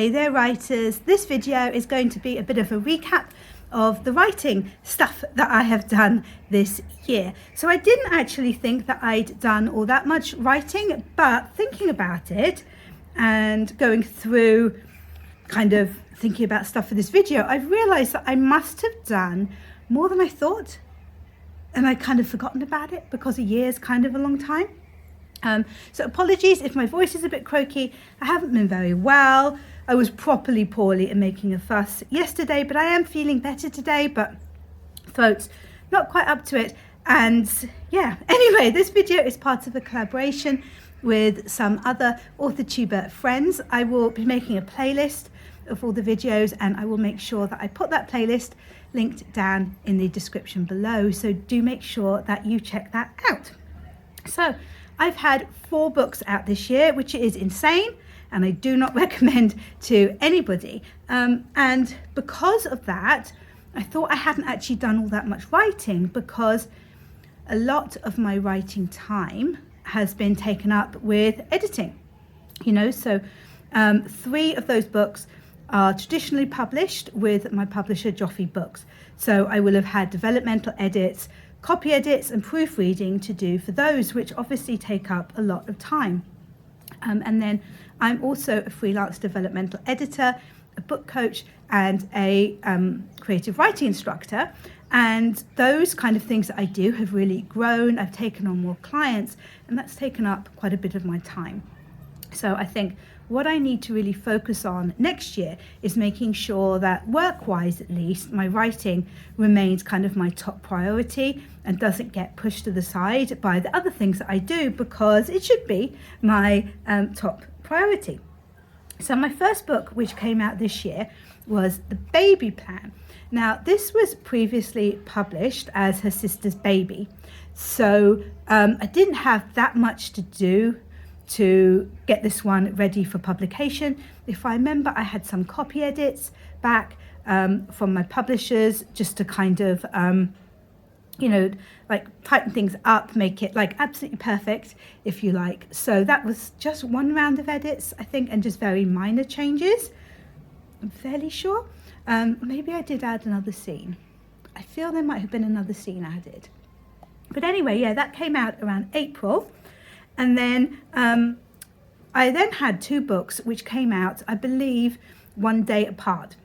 Hey there writers, this video is going to be a bit of a recap of the writing stuff that I have done this year. So I didn't actually think that I'd done all that much writing, but thinking about it and going through kind of thinking about stuff for this video, I've realized that I must have done more than I thought, and I'd kind of forgotten about it because a year is kind of a long time. So apologies if my voice is a bit croaky. I haven't been very well. I was properly poorly and making a fuss yesterday, but I am feeling better today, but throat's not quite up to it. And yeah, anyway, this video is part of a collaboration with some other AuthorTuber friends. I will be making a playlist of all the videos, and I will make sure that I put that playlist linked down in the description below. So do make sure that you check that out. So I've had 4 books out this year, which is insane, and I do not recommend to anybody. And because of that, I thought I hadn't actually done all that much writing, because a lot of my writing time has been taken up with editing. So 3 of those books are traditionally published with my publisher Joffrey Books. So I will have had developmental edits, copy edits and proofreading to do for those, which obviously take up a lot of time. And then I'm also a freelance developmental editor, a book coach, and a creative writing instructor. And those kind of things that I do have really grown. I've taken on more clients, and that's taken up quite a bit of my time. So I think what I need to really focus on next year is making sure that, work-wise at least, my writing remains kind of my top priority and doesn't get pushed to the side by the other things that I do, because it should be my top priority. So my first book, which came out this year, was The Baby Plan. Now, this was previously published as Her Sister's Baby, so I didn't have that much to do to get this one ready for publication. If I remember, I had some copy edits back from my publishers, just to kind of like tighten things up, make it like absolutely perfect, if you like. So that was just one round of edits, I think, and just very minor changes. I'm fairly sure. Maybe I did add another scene. I feel there might have been another scene added. But anyway, yeah, that came out around April. And then I then had 2 books which came out, I believe, one day apart.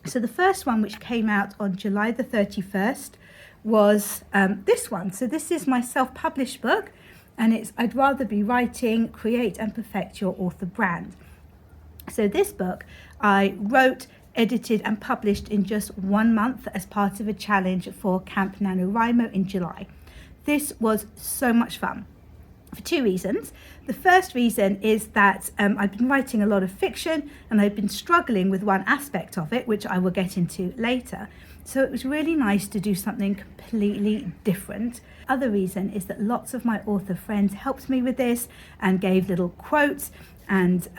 So the first one, which came out on July the 31st, was this one. So this is my self-published book, and it's I'd Rather Be Writing, Create and Perfect Your Author Brand. So this book I wrote, edited and published in just 1 month as part of a challenge for Camp NaNoWriMo in July. This was so much fun, for 2 reasons. The first reason is that I've been writing a lot of fiction, and I've been struggling with one aspect of it, which I will get into later. So it was really nice to do something completely different. Other reason is that lots of my author friends helped me with this and gave little quotes and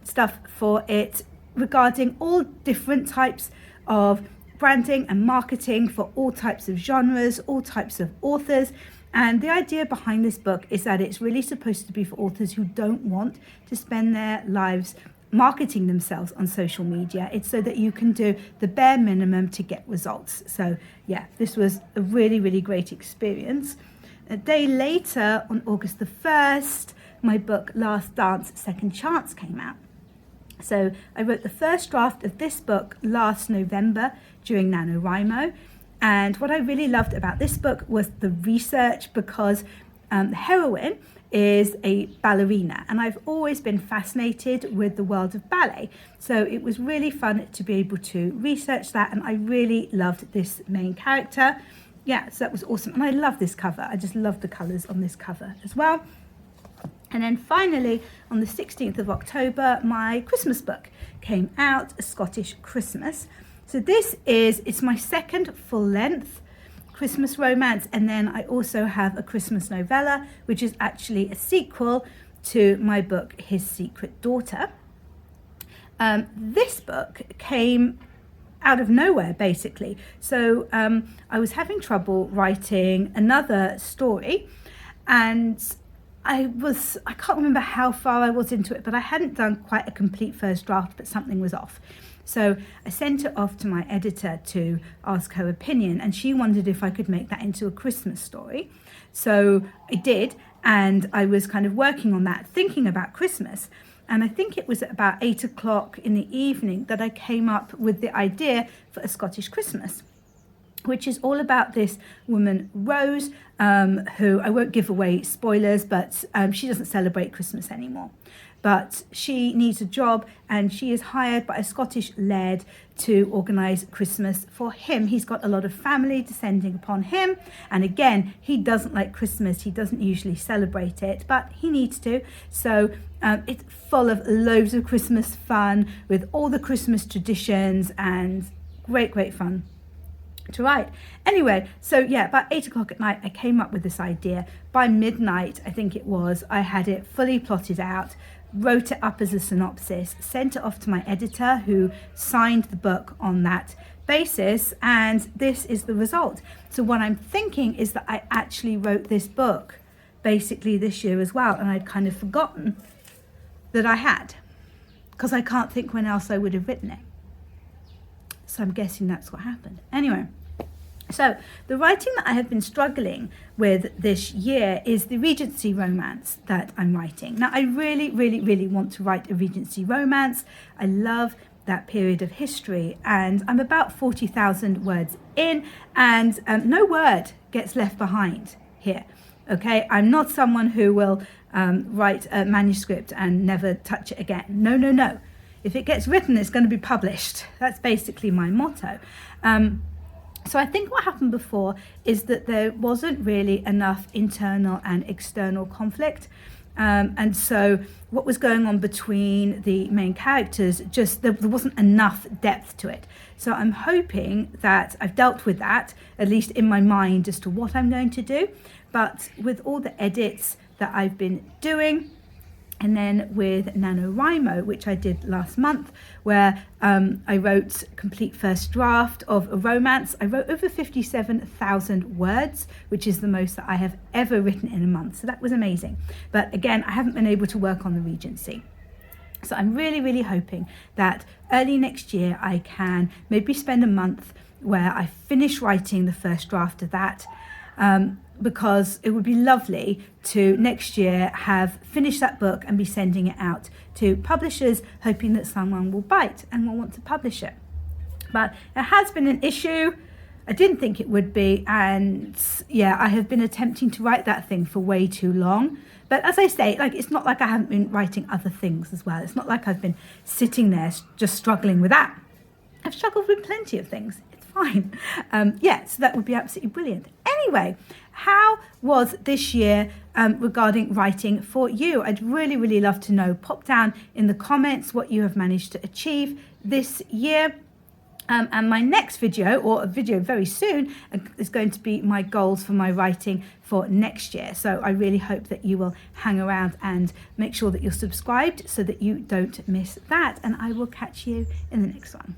stuff for it regarding all different types of branding and marketing for all types of genres, all types of authors. And the idea behind this book is that it's really supposed to be for authors who don't want to spend their lives marketing themselves on social media. It's so that you can do the bare minimum to get results. So yeah, this was a really, really great experience. A day later, on August the 1st, my book Last Dance, Second Chance came out. So I wrote the first draft of this book last November during NaNoWriMo. And what I really loved about this book was the research, because the heroine is a ballerina, and I've always been fascinated with the world of ballet. So it was really fun to be able to research that, and I really loved this main character. Yeah, so that was awesome. And I love this cover. I just love the colours on this cover as well. And then finally, on the 16th of October, my Christmas book came out, A Scottish Christmas. So it's my second full-length Christmas romance, and then I also have a Christmas novella, which is actually a sequel to my book, His Secret Daughter. This book came out of nowhere, basically. So I was having trouble writing another story, and I can't remember how far I was into it, but I hadn't done quite a complete first draft, but something was off. So I sent it off to my editor to ask her opinion, and she wondered if I could make that into a Christmas story. So I did, and I was kind of working on that, thinking about Christmas. And I think it was at about 8 o'clock in the evening that I came up with the idea for A Scottish Christmas, which is all about this woman, Rose, who, I won't give away spoilers, but she doesn't celebrate Christmas anymore. But she needs a job, and she is hired by a Scottish laird to organise Christmas for him. He's got a lot of family descending upon him, and again, he doesn't like Christmas. He doesn't usually celebrate it, but he needs to. So it's full of loads of Christmas fun with all the Christmas traditions, and great fun to write. Anyway, so yeah, about 8 o'clock at night, I came up with this idea. By midnight, I think it was, I had it fully plotted out, wrote it up as a synopsis, sent it off to my editor, who signed the book on that basis, and this is the result. So what I'm thinking is that I actually wrote this book basically this year as well, and I'd kind of forgotten that I had, because I can't think when else I would have written it. So I'm guessing that's what happened. Anyway, so the writing that I have been struggling with this year is the Regency romance that I'm writing. Now, I really want to write a Regency romance. I love that period of history, and I'm about 40,000 words in, and no word gets left behind here. Okay, I'm not someone who will write a manuscript and never touch it again. No. If it gets written, it's going to be published. That's basically my motto. So I think what happened before is that there wasn't really enough internal and external conflict. And so what was going on between the main characters, just there wasn't enough depth to it. So I'm hoping that I've dealt with that, at least in my mind, as to what I'm going to do. But with all the edits that I've been doing, and then with NaNoWriMo, which I did last month, where I wrote complete first draft of a romance. I wrote over 57,000 words, which is the most that I have ever written in a month. So that was amazing. But again, I haven't been able to work on the Regency. So I'm really hoping that early next year I can maybe spend a month where I finish writing the first draft of that, because it would be lovely to next year have finished that book and be sending it out to publishers, hoping that someone will bite and will want to publish it. But it has been an issue. I didn't think it would be, and yeah, I have been attempting to write that thing for way too long. But as I say, like, it's not like I haven't been writing other things as well. It's not like I've been sitting there just struggling with that. I've struggled with plenty of things. It's fine. So that would be absolutely brilliant. Anyway, how was this year regarding writing for you? I'd really love to know. Pop down in the comments what you have managed to achieve this year. And my next video, or a video very soon, is going to be my goals for my writing for next year. So I really hope that you will hang around and make sure that you're subscribed so that you don't miss that. And I will catch you in the next one.